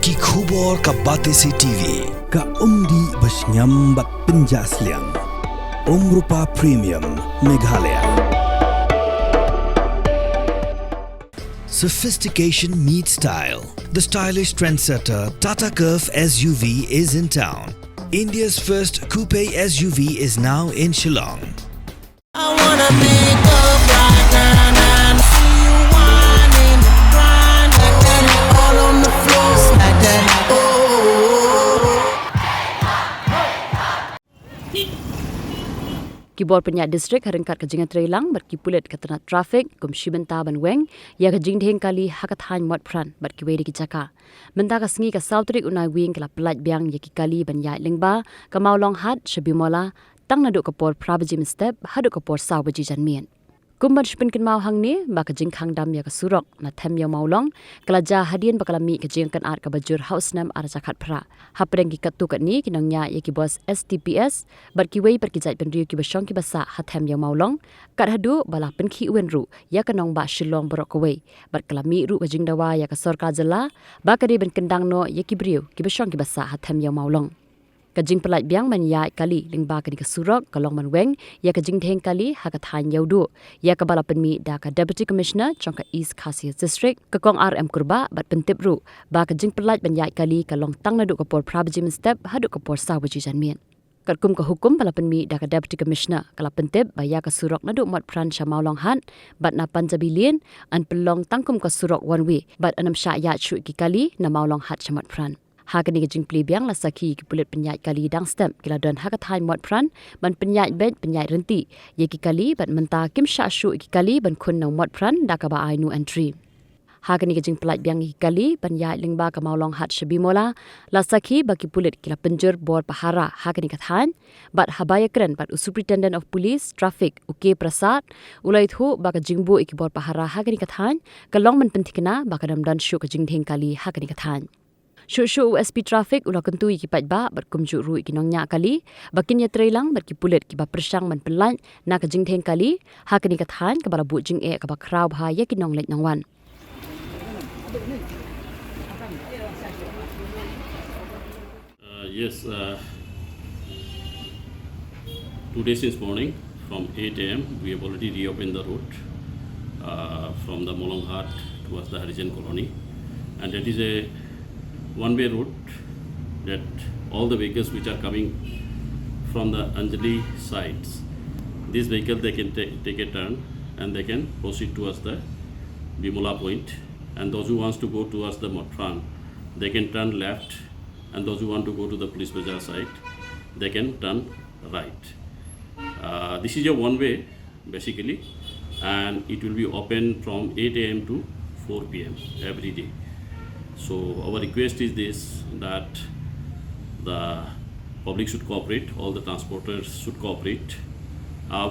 Ki khubor ka Batesi TV ka umdi basnyambat penjaslian Umrupa Premium Meghalaya. Sophistication meets style. The stylish trendsetter Tata Curve SUV is in town. India's first coupe SUV is now in Shillong. I wanna pick up right now, see you whining, grinding, all on the floor like that. Oh. Kibor penyak distrik harengkat kejingan Trailang berkipulit ketena trafik kum shibenta ban weng ya kejing dheng kali hakat han mot pran ber kiwe di kijaka menta ka sengi ka sautrik unai wing kala pelat biang ya ki kali ban Ïaid lingba ka Mawlonghat Bimola tang naduk kapor prabajim step haduk kapor sawaji janmien kumban shpin kin mau hang ni ba kejing khang dam ya ka surok na them ya Mawlong kala ja hadien bakala mi kejing kan art ka bajur house nam ara chakat phra Hapdeng ki katu kat ni kinangnya ya ki bos STPS bar ki wei per ki jai penriu ki basong ki basa hathem ya Mawlong kat hadu bala pen ki wen ru ya kanong ba Shillong borok wei bar kala mi ru kejing dawa ya ka sorka jela ba ka ben kendang no ya ki briu ki basong ki basa hathem ya Mawlong kajing pelat biang man Ïaid kali lingba ka di kasurok kalong man weng ya kajing dheng kali hakat han yaudu ya ka bala penmi da ka deputy commissioner chong ka East Khasiat district ka kong RM kurba bat pentip ru ba kajing pelat ban Ïaid kali kalong tang nadu kapor prabajim step hadu kapor sawaji janmien katkum ka hukum bala penmi da ka deputy commissioner kala pentip ba ya ka surok nadu mat pran sha Mawlonghat bat na panjabilien an pelong tangkum ka surok one way bat anam sha Ïaid shu ki kali na Mawlonghat chamat pran Hakani kejing pli biang la saki ki pulit penyait kali dang stem kila don hakat hai mot pran ban penyait bed penyait renti ye ki kali ban menta kim sha shu ki kali ban khun nang mot pran da ka ba ai nu entry Hakani kejing pelat biang ki kali ban Ïaid lingba ka Mawlonghat Bimola la saki ba ki pulit kila penjur bor pahara hakani kathan bat habaya kren bat superintendent of police traffic uke prasad ulai thu ba ka jingbu iki bor pahara hakani kathan kalong man pentikna ba ka dam dan shu ka jing dheng kali hakani kathan Shushu USP traffic ula kentui ki patba berkumju ru ki nongnya kali bakin ya Trailang berkipulit ki ba persang man pelan na ka jing dheng kali hakani kathan ka bala bu jing e ka ba kraw bha ya ki nong let nongwan Yes, today since morning from 8 a.m. we have already reopened the route from the Mawlonghat towards the Harijan colony, and that is a one-way route that all the vehicles which are coming from the Anjali sides, these vehicles they can take a turn and they can proceed towards the Bimola point, and those who wants to go towards the Motran, they can turn left, and those who want to go to the police bazaar side, they can turn right. This is a one-way basically, and it will be open from 8 a.m. to 4 p.m. every day. So our request is this, that the public should cooperate, all the transporters should cooperate.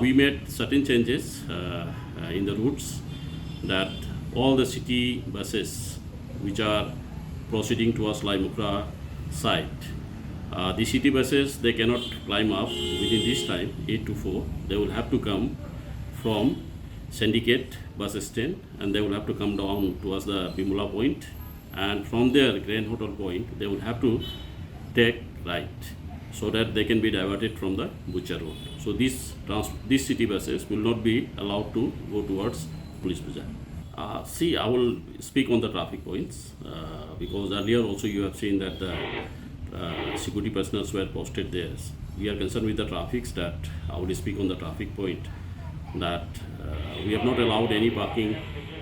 We made certain changes in the routes, that all the city buses which are proceeding towards Laimukra side, the city buses, they cannot climb up within this time, 8 to 4. They will have to come from Syndicate bus stand, and they will have to come down towards the Bimola point, and from there Grand Hotel point they will have to take right so that they can be diverted from the Butcher road. So these city buses will not be allowed to go towards Police Bazaar. See, I will speak on the traffic points because earlier also you have seen that the security personnel were posted there. We are concerned with the traffic, that I will speak on the traffic point, that we have not allowed any parking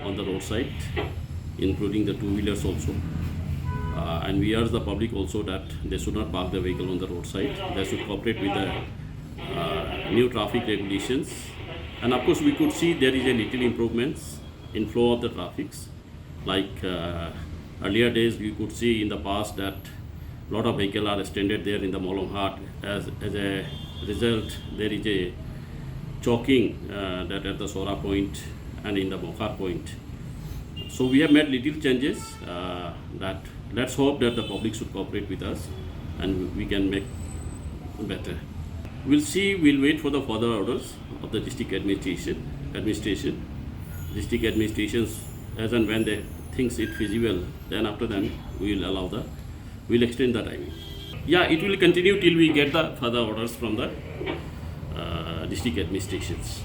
on the roadside, including the two-wheelers also, and we urge the public also that they should not park the vehicle on the roadside. They should cooperate with the new traffic regulations, and of course we could see there is a little improvements in flow of the traffics. Like earlier days we could see in the past that a lot of vehicles are extended there in the Mawlonghat. As a result, there is a choking that at the Sora point and in the Mokar point. So we have made little changes that let's hope that the public should cooperate with us and we can make better. We'll see, we'll wait for the further orders of the district administration. District administrations, as and when they thinks it feasible, then after then we will allow the we'll extend the timing. Yeah, it will continue till we get the further orders from the district administrations.